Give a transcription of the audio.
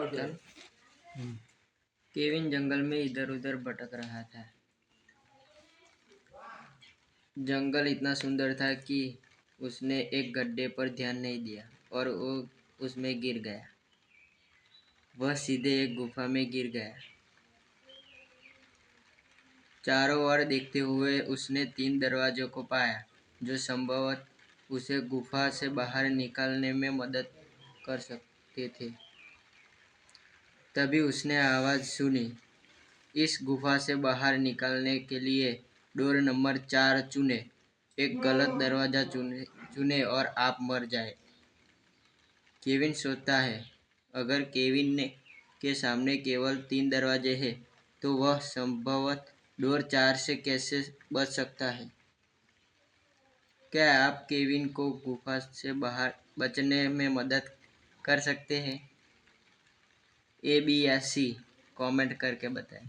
चल। केविन जंगल में इधर उधर भटक रहा था। जंगल इतना सुंदर था कि उसने एक गड्ढे पर ध्यान नहीं दिया और वो उसमें गिर गया। वह सीधे एक गुफा में गिर गया। चारों ओर देखते हुए उसने 3 दरवाजों को पाया जो संभवतः उसे गुफा से बाहर निकलने में मदद कर सकते थे। तभी उसने आवाज़ सुनी, इस गुफा से बाहर निकलने के लिए डोर नंबर 4 चुने, एक गलत दरवाज़ा चुने और आप मर जाए। केविन सोचता है, अगर केविन के सामने केवल 3 दरवाजे हैं तो वह संभवतः डोर 4 से कैसे बच सकता है। क्या आप केविन को गुफा से बाहर बचने में मदद कर सकते हैं? A, B या C कमेंट करके बताएं।